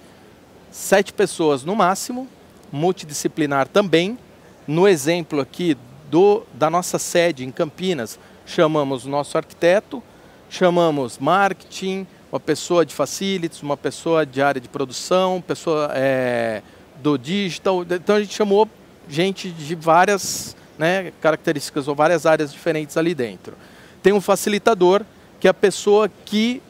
7 pessoas no máximo, multidisciplinar também. No exemplo aqui da nossa sede em Campinas, chamamos o nosso arquiteto, chamamos marketing, uma pessoa de facilities, uma pessoa de área de produção, pessoa do digital. Então a gente chamou gente de várias, né, características ou várias áreas diferentes ali dentro. Tem um facilitador, que é a pessoa que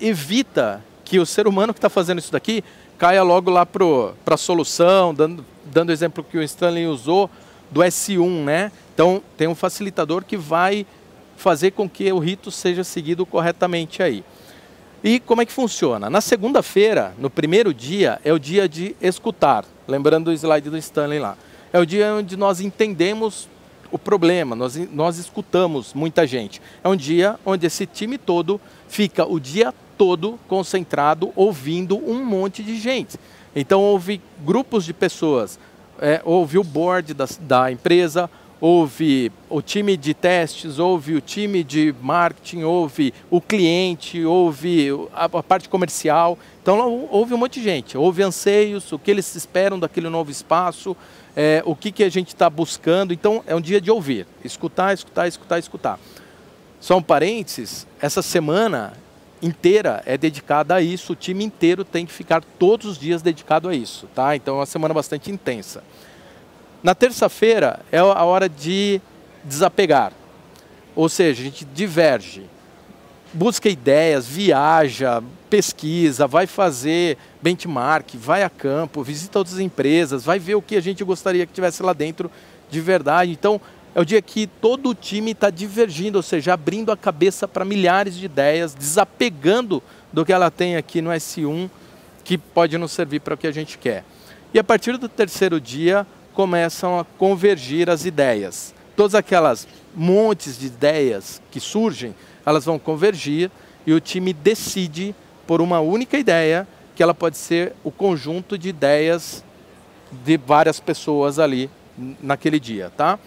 evita que o ser humano que está fazendo isso daqui caia logo lá para a solução, dando o exemplo que o Stanley usou do S1, né? Então tem um facilitador que vai fazer com que o rito seja seguido corretamente aí. E como é que funciona? Na segunda-feira, no primeiro dia, é o dia de escutar. Lembrando do slide do Stanley lá. É o dia onde nós entendemos o problema, nós escutamos muita gente. É um dia onde esse time todo fica o dia todo concentrado ouvindo um monte de gente. Então houve grupos de pessoas, houve o board da empresa, houve o time de testes, houve o time de marketing, houve o cliente, houve a parte comercial. Então houve um monte de gente, houve anseios, o que eles esperam daquele novo espaço, o que a gente está buscando. Então é um dia de ouvir, escutar, escutar, escutar, escutar. Só um parênteses, essa semana inteira é dedicada a isso, o time inteiro tem que ficar todos os dias dedicado a isso, tá? Então é uma semana bastante intensa. Na terça-feira é a hora de desapegar, ou seja, a gente diverge, busca ideias, viaja, pesquisa, vai fazer benchmark, vai a campo, visita outras empresas, vai ver o que a gente gostaria que tivesse lá dentro de verdade. Então é o dia que todo o time está divergindo, ou seja, abrindo a cabeça para milhares de ideias, desapegando do que ela tem aqui no S1, que pode nos servir para o que a gente quer. E a partir do terceiro dia, começam a convergir as ideias. Todas aquelas montes de ideias que surgem, elas vão convergir e o time decide por uma única ideia, que ela pode ser o conjunto de ideias de várias pessoas ali naquele dia, tá?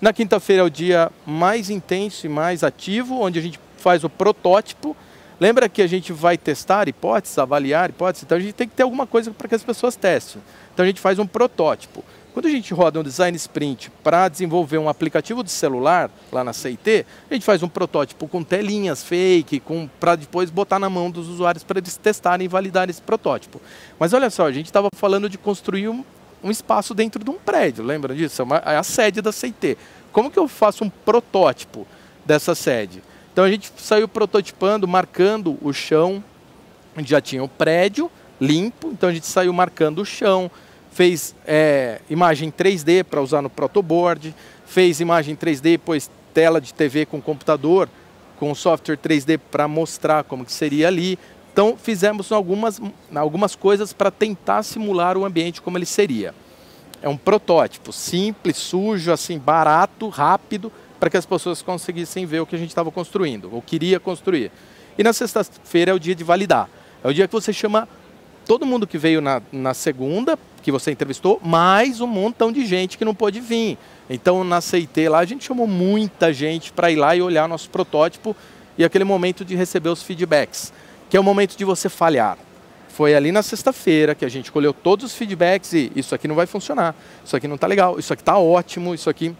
Na quinta-feira é o dia mais intenso e mais ativo, onde a gente faz o protótipo. Lembra que a gente vai testar hipóteses, avaliar hipóteses? Então a gente tem que ter alguma coisa para que as pessoas testem. Então a gente faz um protótipo. Quando a gente roda um design sprint para desenvolver um aplicativo de celular lá na CIT, a gente faz um protótipo com telinhas fake, para depois botar na mão dos usuários para eles testarem e validarem esse protótipo. Mas olha só, a gente estava falando de construir um espaço dentro de um prédio, lembra disso? É a sede da CIT. Como que eu faço um protótipo dessa sede? Então a gente saiu prototipando, marcando o chão, a gente já tinha o prédio limpo, então a gente saiu marcando o chão, fez imagem 3D para usar no protoboard, fez imagem 3D, depois tela de TV com computador, com software 3D para mostrar como que seria ali. Então fizemos algumas coisas para tentar simular o ambiente como ele seria. É um protótipo simples, sujo, assim, barato, rápido, para que as pessoas conseguissem ver o que a gente estava construindo, ou queria construir. E na sexta-feira é o dia de validar. É o dia que você chama todo mundo que veio na segunda, que você entrevistou, mais um montão de gente que não pôde vir. Então na CIT lá a gente chamou muita gente para ir lá e olhar nosso protótipo e aquele momento de receber os feedbacks, que é o momento de você falhar. Foi ali na sexta-feira que a gente colheu todos os feedbacks e isso aqui não vai funcionar, isso aqui não está legal, isso aqui está ótimo, isso aqui...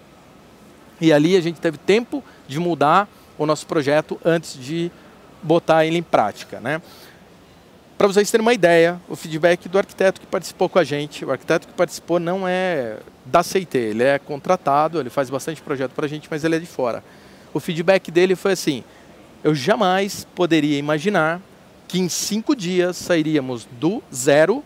E ali a gente teve tempo de mudar o nosso projeto antes de botar ele em prática, né? Para vocês terem uma ideia, o feedback do arquiteto que participou com a gente, o arquiteto que participou não é da CIT, ele é contratado, ele faz bastante projeto para a gente, mas ele é de fora. O feedback dele foi assim: eu jamais poderia imaginar que em 5 dias sairíamos do zero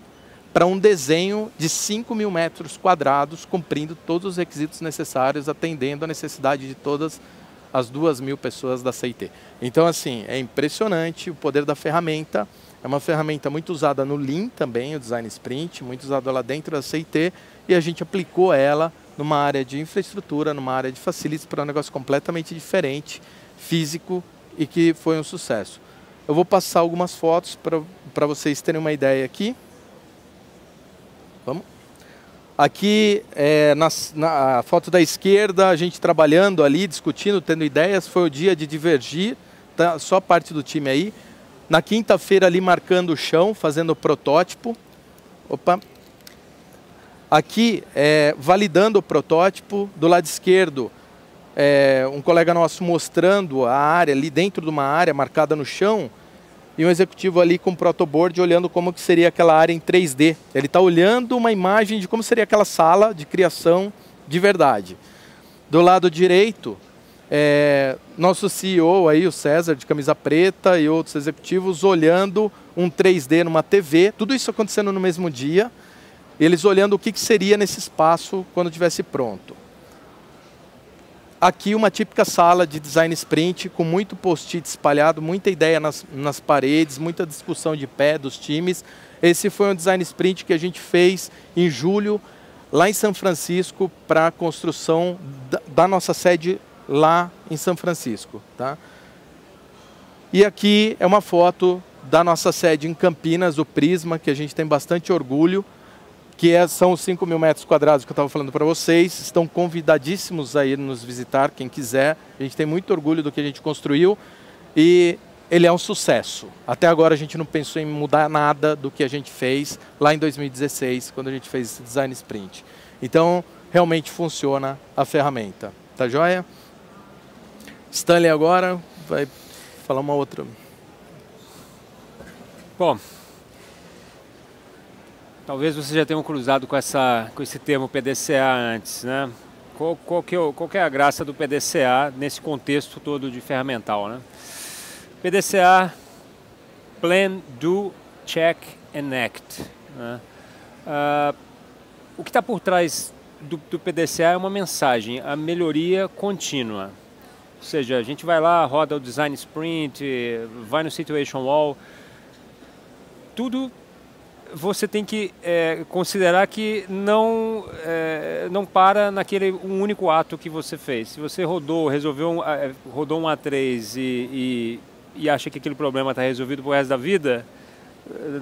para um desenho de 5.000 metros quadrados, cumprindo todos os requisitos necessários, atendendo a necessidade de todas as 2.000 pessoas da CIT. Então, assim, é impressionante o poder da ferramenta. É uma ferramenta muito usada no Lean também, o Design Sprint, muito usada lá dentro da CIT, e a gente aplicou ela numa área de infraestrutura, numa área de facilities, para um negócio completamente diferente, físico, e que foi um sucesso. Eu vou passar algumas fotos para vocês terem uma ideia aqui. Vamos? Aqui, na foto da esquerda, a gente trabalhando ali, discutindo, tendo ideias, foi o dia de divergir, tá? Só parte do time aí. Na quinta-feira ali marcando o chão, fazendo o protótipo. Opa! Aqui, validando o protótipo. Do lado esquerdo, um colega nosso mostrando a área ali dentro de uma área marcada no chão e um executivo ali com o protoboard olhando como que seria aquela área em 3D. Ele está olhando uma imagem de como seria aquela sala de criação de verdade. Do lado direito, nosso CEO aí, o César, de camisa preta, e outros executivos olhando um 3D numa TV, tudo isso acontecendo no mesmo dia, eles olhando o que seria nesse espaço quando estivesse pronto. Aqui uma típica sala de design sprint, com muito post-it espalhado, muita ideia nas paredes, muita discussão de pé dos times. Esse foi um design sprint que a gente fez em julho, lá em São Francisco, para a construção da nossa sede lá em São Francisco. Tá? E aqui é uma foto da nossa sede em Campinas, o Prisma, que a gente tem bastante orgulho, que são os 5.000 metros quadrados que eu estava falando para vocês. Estão convidadíssimos a ir nos visitar, quem quiser. A gente tem muito orgulho do que a gente construiu e ele é um sucesso. Até agora a gente não pensou em mudar nada do que a gente fez lá em 2016, quando a gente fez esse design sprint. Então, realmente funciona a ferramenta. Tá joia? Stanley agora vai falar uma outra. Bom, talvez você já tenha cruzado com esse termo PDCA antes, né? Qual que é a graça do PDCA nesse contexto todo de ferramental, né? PDCA, Plan, Do, Check and Act. Né? O que está por trás do PDCA é uma mensagem, a melhoria contínua. Ou seja, a gente vai lá, roda o Design Sprint, vai no Situation Wall, tudo você tem que considerar que não para naquele único ato que você fez. Se você rodou um A3 e acha que aquele problema está resolvido pro resto da vida,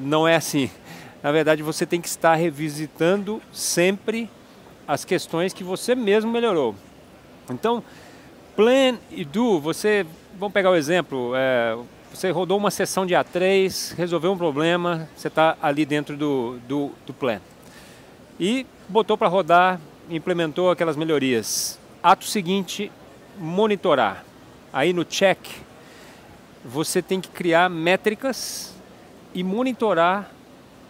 não é assim. Na verdade, você tem que estar revisitando sempre as questões que você mesmo melhorou. Então, Plan e Do, vamos pegar o exemplo, você rodou uma sessão de A3, resolveu um problema, você está ali dentro do Plan. E botou para rodar, implementou aquelas melhorias. Ato seguinte, monitorar. Aí no Check, você tem que criar métricas e monitorar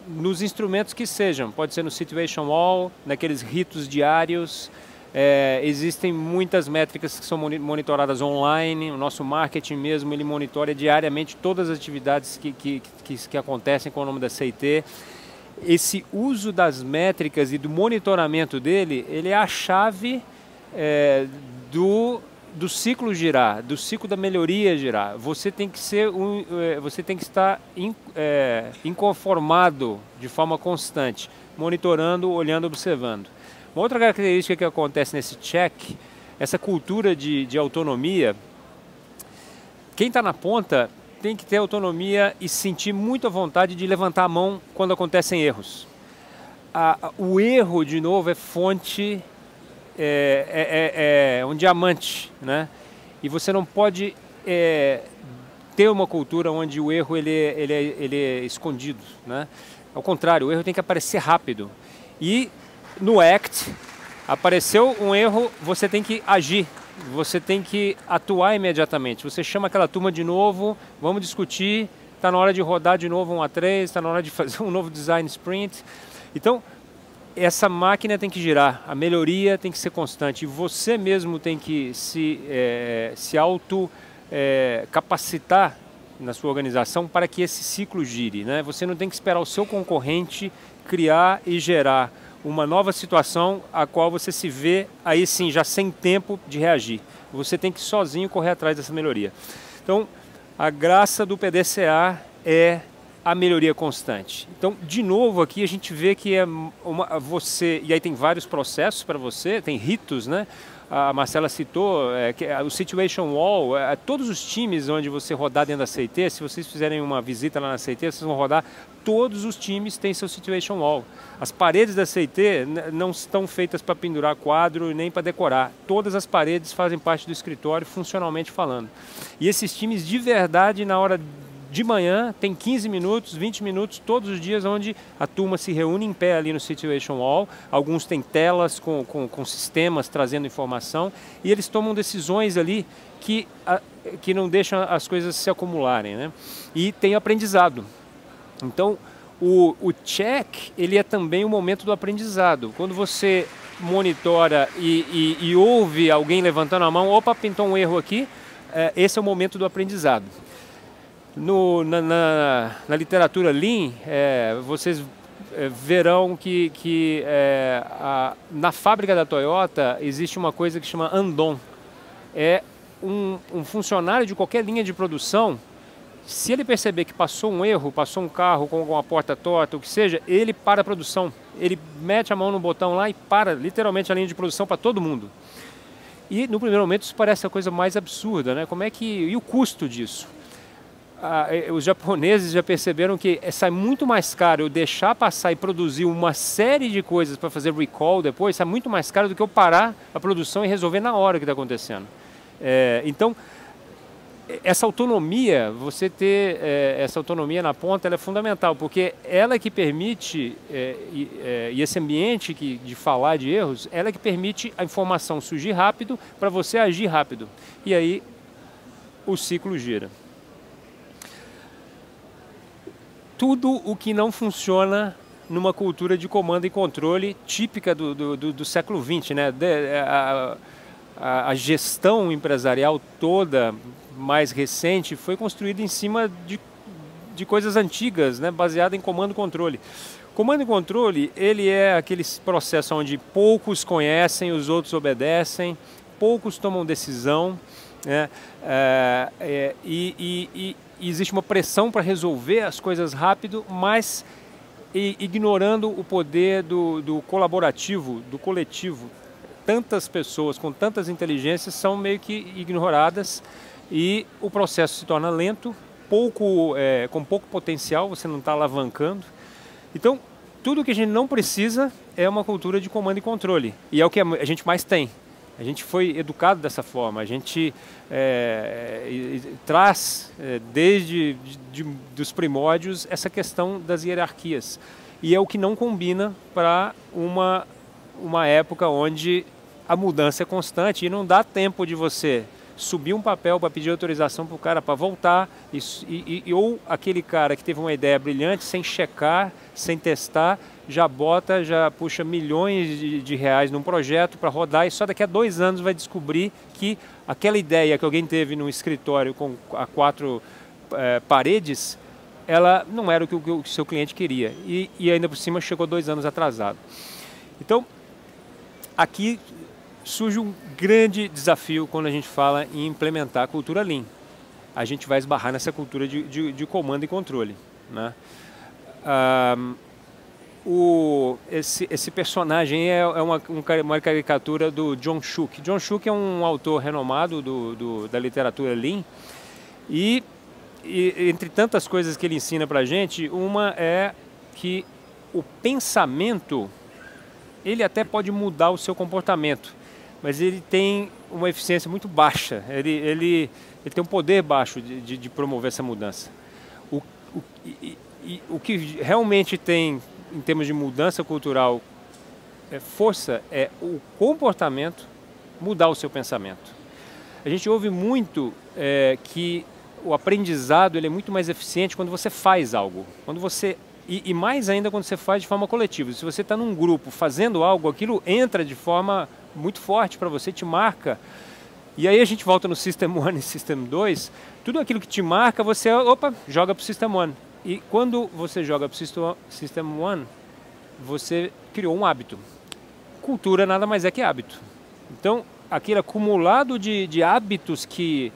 nos instrumentos que sejam. Pode ser no Situation Wall, naqueles ritos diários. Existem muitas métricas que são monitoradas online. O nosso marketing mesmo, ele monitora diariamente todas as atividades que acontecem com o nome da CIT. Esse uso das métricas e do monitoramento dele, ele é a chave do ciclo girar, do ciclo da melhoria girar. Você tem que estar inconformado de forma constante, monitorando, olhando, observando. Uma outra característica que acontece nesse check, essa cultura de autonomia, quem está na ponta tem que ter autonomia e sentir muita vontade de levantar a mão quando acontecem erros. O erro, de novo, é fonte, é um diamante, né? E você não pode ter uma cultura onde o erro ele é escondido, né? Ao contrário, o erro tem que aparecer rápido. E no ACT, apareceu um erro, você tem que agir, você tem que atuar imediatamente. Você chama aquela turma de novo, vamos discutir, está na hora de rodar de novo um A3, está na hora de fazer um novo design sprint. Então, essa máquina tem que girar, a melhoria tem que ser constante. E você mesmo tem que se auto-capacitar na sua organização para que esse ciclo gire, né? Você não tem que esperar o seu concorrente criar e gerar uma nova situação a qual você se vê aí sim, já sem tempo de reagir. Você tem que sozinho correr atrás dessa melhoria. Então, a graça do PDCA é a melhoria constante. Então, de novo aqui a gente vê que e aí tem vários processos para você, tem ritos, né? A Marcela citou, o Situation Wall, todos os times onde você rodar dentro da CIT, se vocês fizerem uma visita lá na CIT, vocês vão rodar, todos os times têm seu Situation Wall. As paredes da CIT não estão feitas para pendurar quadro nem para decorar. Todas as paredes fazem parte do escritório, funcionalmente falando. E esses times, de verdade, na hora de manhã tem 15 minutos, 20 minutos, todos os dias, onde a turma se reúne em pé ali no Situation Hall. Alguns têm telas com sistemas trazendo informação e eles tomam decisões ali que não deixam as coisas se acumularem, né? E tem aprendizado. Então, o check, ele é também o momento do aprendizado. Quando você monitora e ouve alguém levantando a mão, opa, pintou um erro aqui, esse é o momento do aprendizado. Na literatura Lean, vocês verão que na fábrica da Toyota existe uma coisa que chama andon. É um funcionário de qualquer linha de produção, se ele perceber que passou um erro, passou um carro com uma porta torta, o que seja, ele para a produção. Ele mete a mão no botão lá e para literalmente a linha de produção para todo mundo. E no primeiro momento isso parece a coisa mais absurda, né? E o custo disso? Os japoneses já perceberam que sai muito mais caro eu deixar passar e produzir uma série de coisas para fazer recall depois, sai muito mais caro do que eu parar a produção e resolver na hora o que está acontecendo. Então, essa autonomia, você ter essa autonomia na ponta, ela é fundamental, porque ela é que permite, e esse ambiente de falar de erros, ela é que permite a informação surgir rápido para você agir rápido. E aí o ciclo gira. Tudo o que não funciona numa cultura de comando e controle típica do século XX, né? A gestão empresarial toda mais recente foi construída em cima de coisas antigas, né, baseada em comando e controle. Comando e controle, ele é aquele processo onde poucos conhecem, os outros obedecem, poucos tomam decisão, né, e existe uma pressão para resolver as coisas rápido, mas ignorando o poder do colaborativo, do coletivo. Tantas pessoas com tantas inteligências são meio que ignoradas e o processo se torna lento, com pouco potencial, você não está alavancando. Então, tudo que a gente não precisa é uma cultura de comando e controle. E é o que a gente mais tem. A gente foi educado dessa forma, a gente traz desde dos primórdios essa questão das hierarquias. E é o que não combina para uma época onde a mudança é constante e não dá tempo de você subir um papel para pedir autorização para o cara para voltar, ou aquele cara que teve uma ideia brilhante, sem checar, sem testar, já puxa milhões de reais num projeto para rodar e só daqui a 2 anos vai descobrir que aquela ideia que alguém teve num escritório a 4 paredes, ela não era o que o seu cliente queria e ainda por cima chegou 2 anos atrasado. Então, aqui surge um grande desafio quando a gente fala em implementar a cultura Lean. A gente vai esbarrar nessa cultura de comando e controle, né? Esse personagem é uma caricatura do John Shook. John Shook é um autor renomado da literatura Lean e entre tantas coisas que ele ensina para a gente, uma é que o pensamento, ele até pode mudar o seu comportamento, mas ele tem uma eficiência muito baixa, ele tem um poder baixo de promover essa mudança. O que realmente tem, em termos de mudança cultural, força é o comportamento mudar o seu pensamento. A gente ouve muito que o aprendizado ele é muito mais eficiente quando você faz algo, e mais ainda quando você faz de forma coletiva. Se você está num grupo fazendo algo, aquilo entra de forma muito forte para você, te marca. E aí a gente volta no System 1 e System 2, tudo aquilo que te marca, você joga para o System 1. E quando você joga para o System 1, você criou um hábito. Cultura nada mais é que hábito. Então, aquele acumulado de hábitos que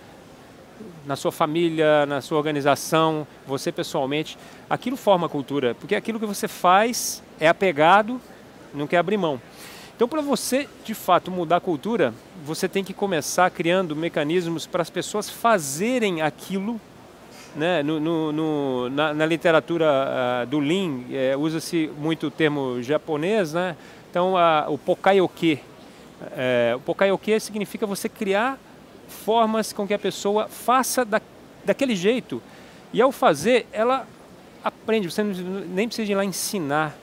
na sua família, na sua organização, você pessoalmente, aquilo forma a cultura, porque aquilo que você faz é apegado, não quer abrir mão. Então, para você, de fato, mudar a cultura, você tem que começar criando mecanismos para as pessoas fazerem aquilo, né? Na literatura do Lean, usa-se muito o termo japonês, né? Então, o Pokaioke. O Pokaioke significa você criar formas com que a pessoa faça daquele jeito E ao fazer, ela aprende, você nem precisa ir lá ensinar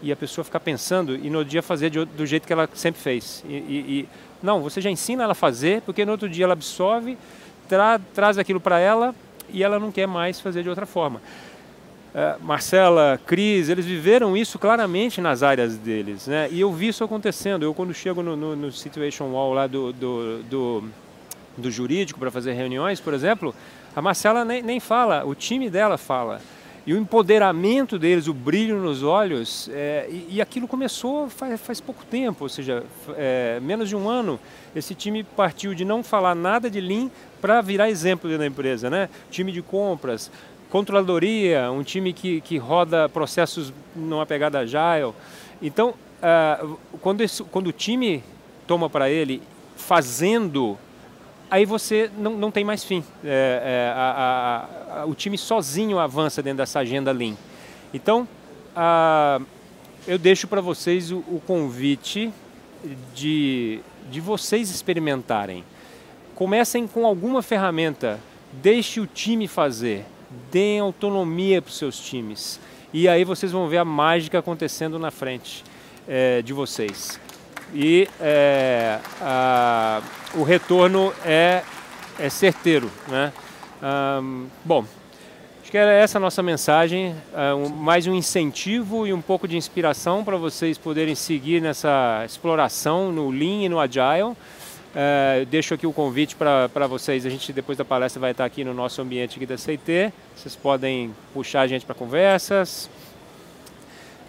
e a pessoa ficar pensando e no dia fazer do jeito que ela sempre fez. Não, você já ensina ela a fazer, porque no outro dia ela absorve, traz aquilo para ela e ela não quer mais fazer de outra forma. Marcela, Cris, eles viveram isso claramente nas áreas deles, né? E eu vi isso acontecendo. Eu, quando chego no Situation Wall lá do jurídico para fazer reuniões, por exemplo, a Marcela nem fala, o time dela fala. E o empoderamento deles, o brilho nos olhos, e aquilo começou faz pouco tempo, ou seja, menos de um ano, esse time partiu de não falar nada de Lean para virar exemplo dentro da empresa, né? Time de compras, controladoria, um time que roda processos numa pegada agile. Então, quando o time toma para ele, fazendo, aí você não tem mais fim. O time sozinho avança dentro dessa agenda Lean. Então, eu deixo para vocês o convite de vocês experimentarem. Comecem com alguma ferramenta, deixe o time fazer, deem autonomia para os seus times. E aí vocês vão ver a mágica acontecendo na frente de vocês. E o retorno é certeiro, né? Bom, acho que era essa a nossa mensagem, mais um incentivo e um pouco de inspiração para vocês poderem seguir nessa exploração no Lean e no Agile. Deixo aqui o convite para vocês, a gente depois da palestra vai estar aqui no nosso ambiente aqui da CT, vocês podem puxar a gente para conversas.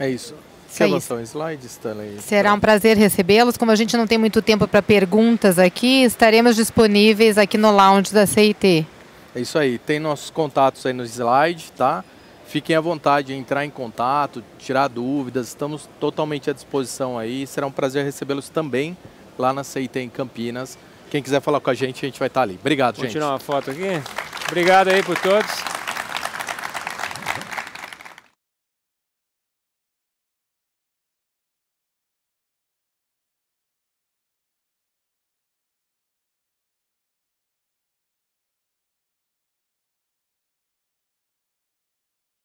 É isso. Quer lançar um slide, Stanley? Será um prazer recebê-los. Como a gente não tem muito tempo para perguntas aqui, estaremos disponíveis aqui no lounge da CT. É isso aí. Tem nossos contatos aí no slide, tá? Fiquem à vontade de entrar em contato, tirar dúvidas. Estamos totalmente à disposição aí. Será um prazer recebê-los também lá na CT em Campinas. Quem quiser falar com a gente vai estar ali. Obrigado, gente. Vou tirar uma foto aqui. Obrigado aí por todos.